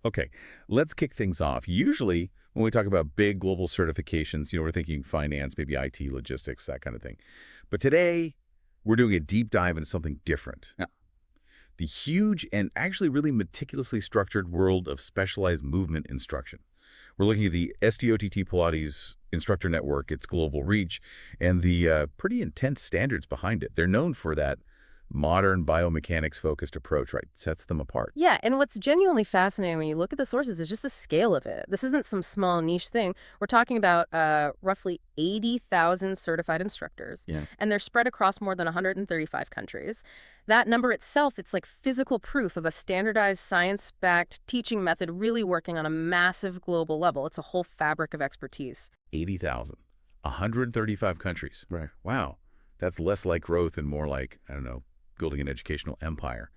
Okay, let's kick things off. Usually, when we talk about big global certifications, we're thinking finance, maybe IT, logistics, that kind of thing. But today, we're doing a deep dive into something different. Yeah. The huge and actually really meticulously structured world of specialized movement instruction. We're looking at the Stott Pilates instructor network, its global reach, and the pretty intense standards behind it. They're known for that modern biomechanics-focused approach, right? Sets them apart. Yeah, and what's genuinely fascinating when you look at the sources is just the scale of it. This isn't some small niche thing. We're talking about roughly 80,000 certified instructors, Yeah. and they're spread across more than 135 countries. That number itself, it's like physical proof of a standardized, science-backed teaching method really working on a massive global level. It's a whole fabric of expertise. 80,000, 135 countries. Right. Wow, that's less like growth and more like, I don't know, building an educational empire.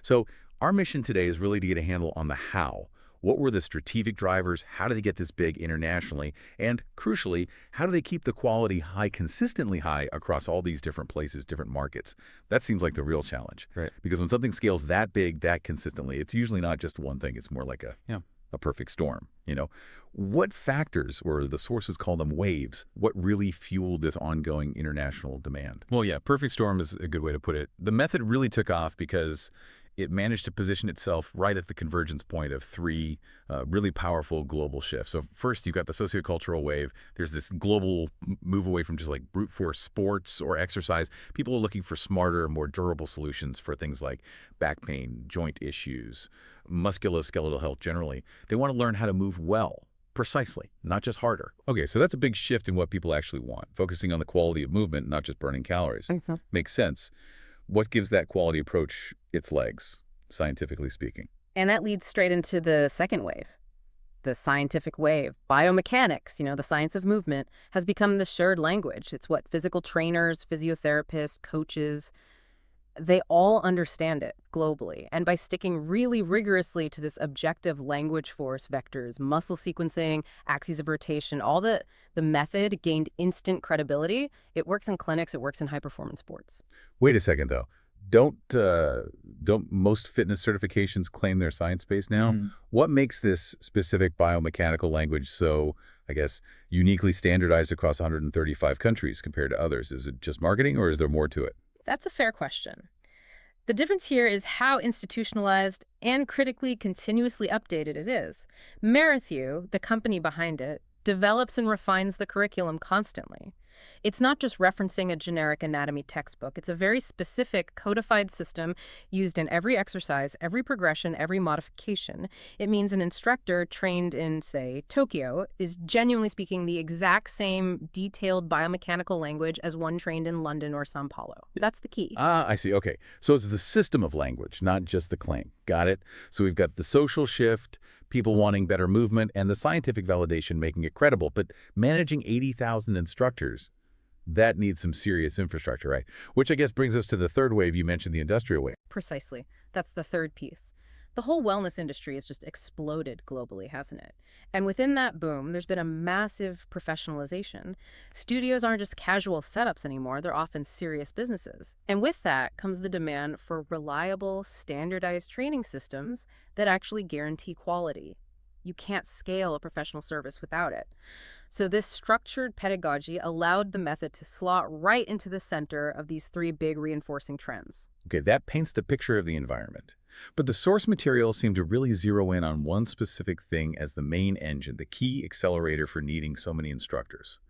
So our mission today is really to get a handle on the how. What were the strategic drivers? How do they get this big internationally? And crucially, how do they keep the quality high, consistently high across all these different places, different markets? That seems like the real challenge. Right. Because when something scales that big, that consistently, it's usually not just one thing. It's more like a perfect storm. What factors, or the sources call them waves, what really fueled this ongoing international demand? Well, yeah, perfect storm is a good way to put it. The method really took off because it managed to position itself right at the convergence point of three really powerful global shifts. So first, you've got the sociocultural wave. There's this global move away from just like brute force sports or exercise. People are looking for smarter, more durable solutions for things like back pain, joint issues, musculoskeletal health generally. They want to learn how to move well. Precisely, not just harder. Okay, so that's a big shift in what people actually want, focusing on the quality of movement, not just burning calories. Makes sense. What gives that quality approach its legs, scientifically speaking? And that leads straight into the second wave, the scientific wave. Biomechanics, the science of movement, has become the shared language. It's what physical trainers, physiotherapists, coaches, they all understand it globally. And by sticking really rigorously to this objective language force vectors, muscle sequencing, axes of rotation, all the method gained instant credibility. It works in clinics, it works in high-performance sports. Wait a second, though. Don't most fitness certifications claim they're science-based now? What makes this specific biomechanical language so, I guess, uniquely standardized across 135 countries compared to others? Is it just marketing, or is there more to it? That's a fair question. The difference here is how institutionalized and critically continuously updated it is. Marathon, the company behind it, develops and refines the curriculum constantly. It's not just referencing a generic anatomy textbook. It's a very specific codified system used in every exercise, every progression, every modification. It means an instructor trained in, say, Tokyo is genuinely speaking the exact same detailed biomechanical language as one trained in London or Sao Paulo. That's the key. Ah, I see. Okay. So it's the system of language, not just the claim. Got it? So we've got the social shift, people wanting better movement, and the scientific validation making it credible. But managing 80,000 instructors, that needs some serious infrastructure, right? Which I guess brings us to the third wave. You mentioned the industrial wave. Precisely. That's the third piece. The whole wellness industry has just exploded globally, hasn't it? And within that boom, there's been a massive professionalization. Studios aren't just casual setups anymore. They're often serious businesses. And with that comes the demand for reliable, standardized training systems that actually guarantee quality. You can't scale a professional service without it. So this structured pedagogy allowed the method to slot right into the center of these three big reinforcing trends. Okay, that paints the picture of the environment. But the source materials seem to really zero in on one specific thing as the main engine, the key accelerator for needing so many instructors.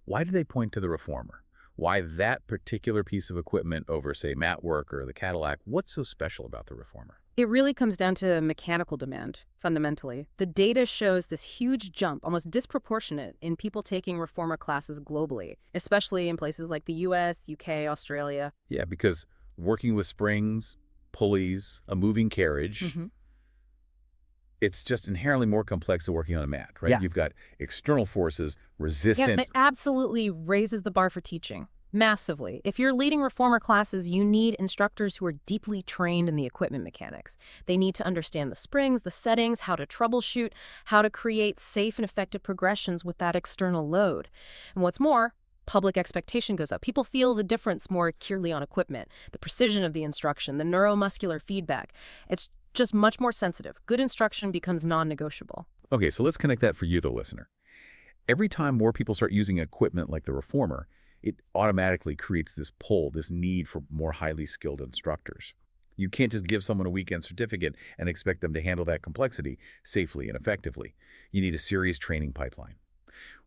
Why do they point to the reformer? Why that particular piece of equipment over, say, mat work or the Cadillac? What's so special about the reformer? It really comes down to mechanical demand, fundamentally. The data shows this huge jump, almost disproportionate, in people taking reformer classes globally, especially in places like the US, UK, Australia. Yeah, because working with springs, pulleys, a moving carriage, it's just inherently more complex than working on a mat, right? Yeah. You've got external forces, resistance. Yeah, it absolutely raises the bar for teaching. Massively. If you're leading reformer classes, you need instructors who are deeply trained in the equipment mechanics. They need to understand the springs, the settings, how to troubleshoot, how to create safe and effective progressions with that external load. And what's more, public expectation goes up. People feel the difference more acutely on equipment, the precision of the instruction, the neuromuscular feedback. It's just much more sensitive. Good instruction becomes non-negotiable. Okay, so let's connect that for you, the listener. Every time more people start using equipment like the reformer, it automatically creates this pull, this need for more highly skilled instructors. You can't just give someone a weekend certificate and expect them to handle that complexity safely and effectively. You need a serious training pipeline,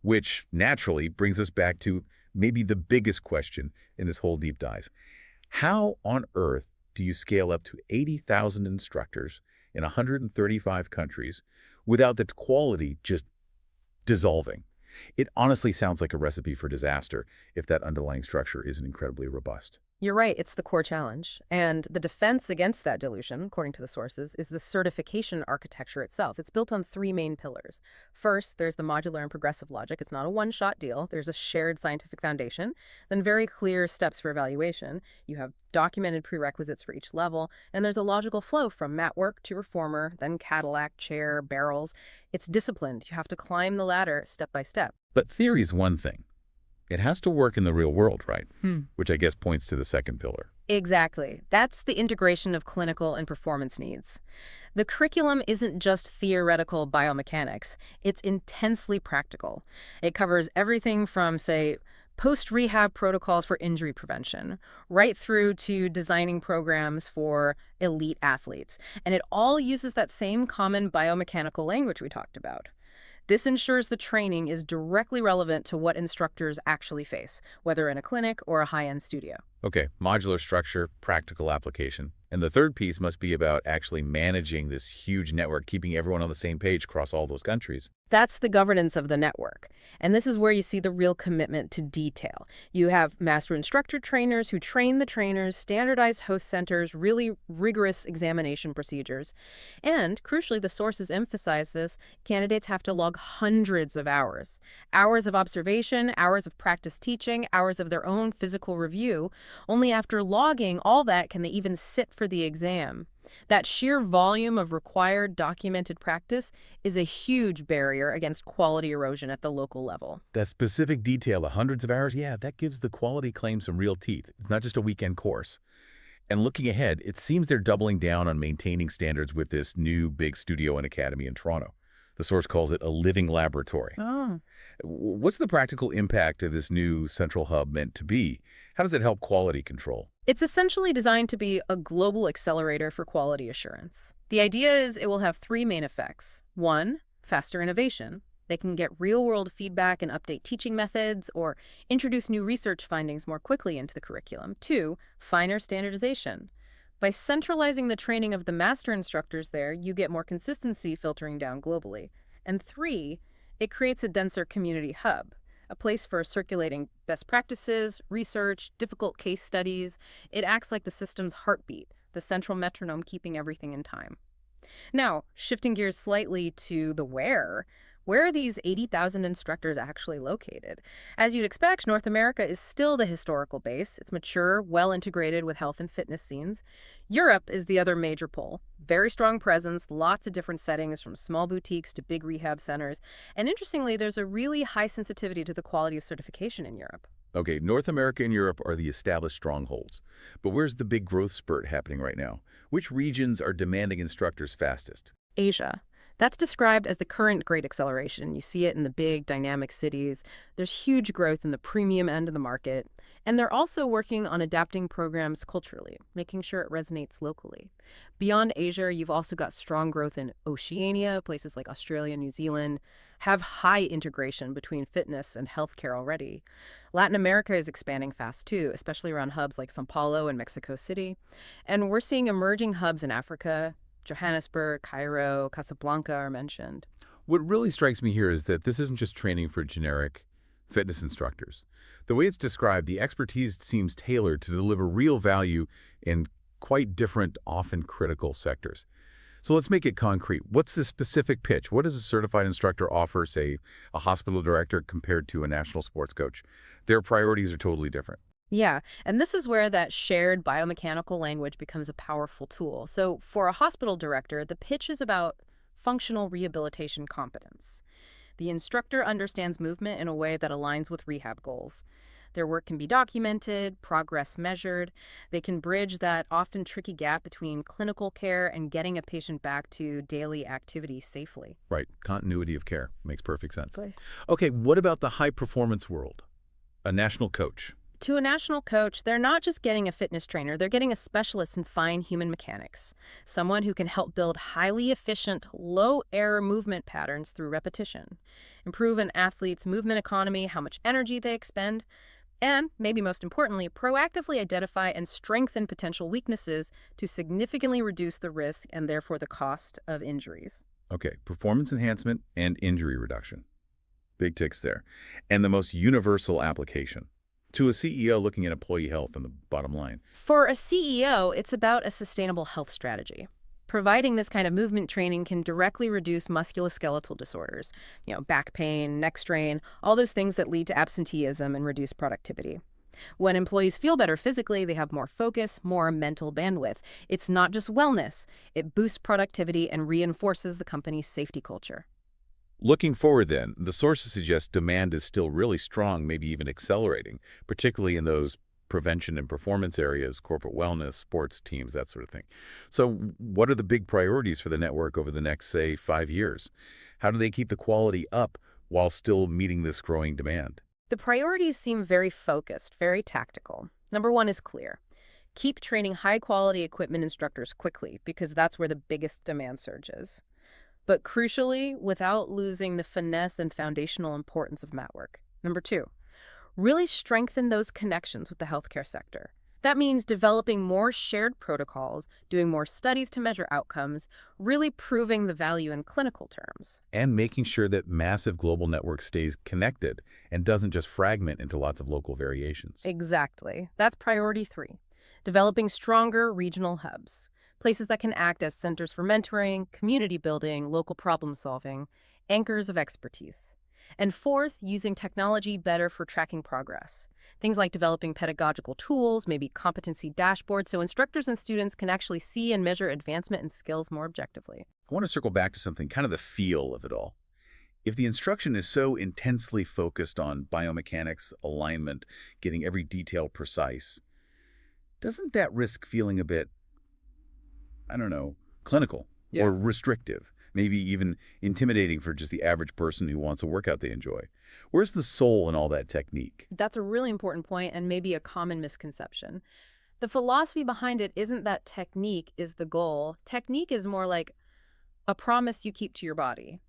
which naturally brings us back to maybe the biggest question in this whole deep dive. How on earth do you scale up to 80,000 instructors in 135 countries without the quality just dissolving? It honestly sounds like a recipe for disaster if that underlying structure isn't incredibly robust. You're right, it's the core challenge. And the defense against that dilution, according to the sources, is the certification architecture itself. It's built on three main pillars. First, there's the modular and progressive logic. It's not a one-shot deal. There's a shared scientific foundation, then very clear steps for evaluation. You have documented prerequisites for each level, and there's a logical flow from mat work to reformer, then Cadillac, chair, barrels. It's disciplined. You have to climb the ladder step by step. But theory's one thing. It has to work in the real world, right? Which I guess points to the second pillar. Exactly. That's the integration of clinical and performance needs. The curriculum isn't just theoretical biomechanics. It's intensely practical. It covers everything from, say, post-rehab protocols for injury prevention, right through to designing programs for elite athletes. And it all uses that same common biomechanical language we talked about. This ensures the training is directly relevant to what instructors actually face, whether in a clinic or a high-end studio. Okay, modular structure, practical application. And the third piece must be about actually managing this huge network, keeping everyone on the same page across all those countries. That's the governance of the network. And this is where you see the real commitment to detail. You have master instructor trainers who train the trainers, standardized host centers, really rigorous examination procedures. And, crucially, the sources emphasize this, candidates have to log hundreds of hours. Hours of observation, hours of practice teaching, hours of their own physical review. Only after logging all that can they even sit for the exam. That sheer volume of required documented practice is a huge barrier against quality erosion at the local level. That specific detail of hundreds of hours, yeah, that gives the quality claim some real teeth. It's not just a weekend course. And looking ahead, it seems they're doubling down on maintaining standards with this new big studio and academy in Toronto. The source calls it a living laboratory. Oh. What's the practical impact of this new central hub meant to be? How does it help quality control? It's essentially designed to be a global accelerator for quality assurance. The idea is it will have three main effects. One, faster innovation. They can get real-world feedback and update teaching methods or introduce new research findings more quickly into the curriculum. Two, finer standardization. By centralizing the training of the master instructors there, you get more consistency filtering down globally. And three, it creates a denser community hub, a place for circulating best practices, research, difficult case studies. It acts like the system's heartbeat, the central metronome keeping everything in time. Now, shifting gears slightly to the where are these 80,000 instructors actually located? As you'd expect, North America is still the historical base. It's mature, well integrated with health and fitness scenes. Europe is the other major pole. Very strong presence, lots of different settings from small boutiques to big rehab centers. And interestingly, there's a really high sensitivity to the quality of certification in Europe. Okay, North America and Europe are the established strongholds. But where's the big growth spurt happening right now? Which regions are demanding instructors fastest? Asia. That's described as the current great acceleration. You see it in the big, dynamic cities. There's huge growth in the premium end of the market. And they're also working on adapting programs culturally, making sure it resonates locally. Beyond Asia, you've also got strong growth in Oceania. Places like Australia, New Zealand have high integration between fitness and healthcare already. Latin America is expanding fast too, especially around hubs like São Paulo and Mexico City. And we're seeing emerging hubs in Africa. Johannesburg, Cairo, Casablanca are mentioned. What really strikes me here is that this isn't just training for generic fitness instructors. The way it's described, the expertise seems tailored to deliver real value in quite different, often critical sectors. So let's make it concrete. What's the specific pitch? What does a certified instructor offer, say, a hospital director compared to a national sports coach? Their priorities are totally different. Yeah, and this is where that shared biomechanical language becomes a powerful tool. So for a hospital director, the pitch is about functional rehabilitation competence. The instructor understands movement in a way that aligns with rehab goals. Their work can be documented, progress measured. They can bridge that often tricky gap between clinical care and getting a patient back to daily activity safely. Right. Continuity of care makes perfect sense. Good. Okay, what about the high-performance world? A national coach. To a national coach, they're not just getting a fitness trainer, they're getting a specialist in fine human mechanics, someone who can help build highly efficient, low-error movement patterns through repetition, improve an athlete's movement economy, how much energy they expend, and, maybe most importantly, proactively identify and strengthen potential weaknesses to significantly reduce the risk and therefore the cost of injuries. Okay, performance enhancement and injury reduction. Big ticks there. And the most universal application. To a CEO looking at employee health and the bottom line. For a CEO, it's about a sustainable health strategy. Providing this kind of movement training can directly reduce musculoskeletal disorders, back pain, neck strain, all those things that lead to absenteeism and reduced productivity. When employees feel better physically, they have more focus, more mental bandwidth. It's not just wellness. It boosts productivity and reinforces the company's safety culture. Looking forward then, the sources suggest demand is still really strong, maybe even accelerating, particularly in those prevention and performance areas, corporate wellness, sports teams, that sort of thing. So what are the big priorities for the network over the next, say, 5 years? How do they keep the quality up while still meeting this growing demand? The priorities seem very focused, very tactical. Number one is clear. Keep training high-quality equipment instructors quickly, because that's where the biggest demand surge is. But crucially, without losing the finesse and foundational importance of mat work. Number two, really strengthen those connections with the healthcare sector. That means developing more shared protocols, doing more studies to measure outcomes, really proving the value in clinical terms. And making sure that massive global network stays connected and doesn't just fragment into lots of local variations. Exactly. That's priority three. Developing stronger regional hubs. Places that can act as centers for mentoring, community building, local problem solving, anchors of expertise. And fourth, using technology better for tracking progress. Things like developing pedagogical tools, maybe competency dashboards, so instructors and students can actually see and measure advancement in skills more objectively. I want to circle back to something, kind of the feel of it all. If the instruction is so intensely focused on biomechanics, alignment, getting every detail precise, doesn't that risk feeling a bit, I don't know, clinical or restrictive, maybe even intimidating for just the average person who wants a workout they enjoy? Where's the soul in all that technique? That's a really important point and maybe a common misconception. The philosophy behind it isn't that technique is the goal. Technique is more like a promise you keep to your body.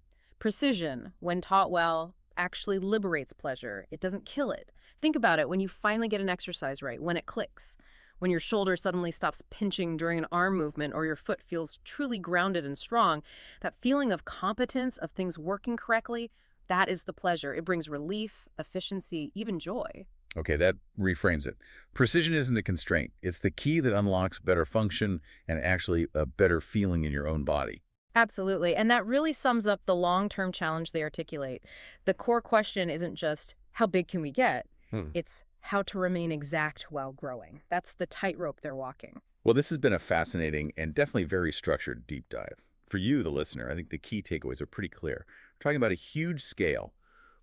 Precision, when taught well, actually liberates pleasure. It doesn't kill it. Think about it when you finally get an exercise right, when it clicks. When your shoulder suddenly stops pinching during an arm movement or your foot feels truly grounded and strong, that feeling of competence, of things working correctly, that is the pleasure. It brings relief, efficiency, even joy. Okay, that reframes it. Precision isn't a constraint. It's the key that unlocks better function and actually a better feeling in your own body. Absolutely. And that really sums up the long-term challenge they articulate. The core question isn't just, how big can we get? It's how to remain exact while growing. That's the tightrope they're walking. Well, this has been a fascinating and definitely very structured deep dive. For you, the listener, I think the key takeaways are pretty clear. We're talking about a huge scale,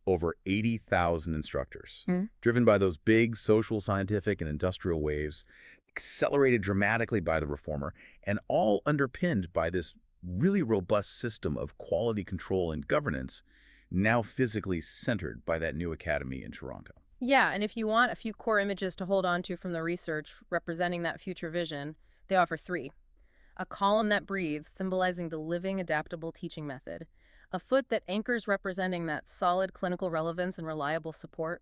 over 80,000 instructors, driven by those big social, scientific, and industrial waves, accelerated dramatically by the reformer, and all underpinned by this really robust system of quality control and governance, now physically centered by that new academy in Toronto. Yeah, and if you want a few core images to hold on to from the research representing that future vision, they offer three. A column that breathes, symbolizing the living, adaptable teaching method. A foot that anchors, representing that solid clinical relevance and reliable support.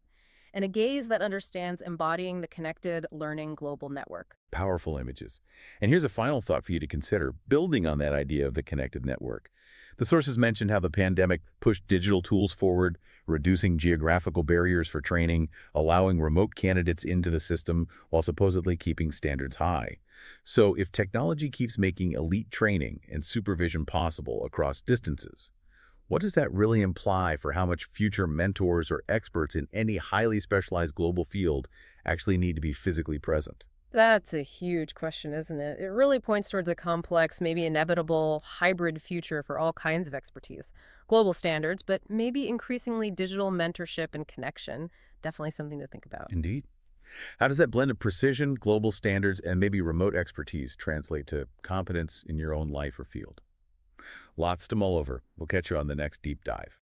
And a gaze that understands, embodying the connected learning global network. Powerful images. And here's a final thought for you to consider, building on that idea of the connected network. The sources mentioned how the pandemic pushed digital tools forward, reducing geographical barriers for training, allowing remote candidates into the system while supposedly keeping standards high. So if technology keeps making elite training and supervision possible across distances, what does that really imply for how much future mentors or experts in any highly specialized global field actually need to be physically present? That's a huge question, isn't it? It really points towards a complex, maybe inevitable hybrid future for all kinds of expertise. Global standards, but maybe increasingly digital mentorship and connection. Definitely something to think about. Indeed. How does that blend of precision, global standards, and maybe remote expertise translate to competence in your own life or field? Lots to mull over. We'll catch you on the next deep dive.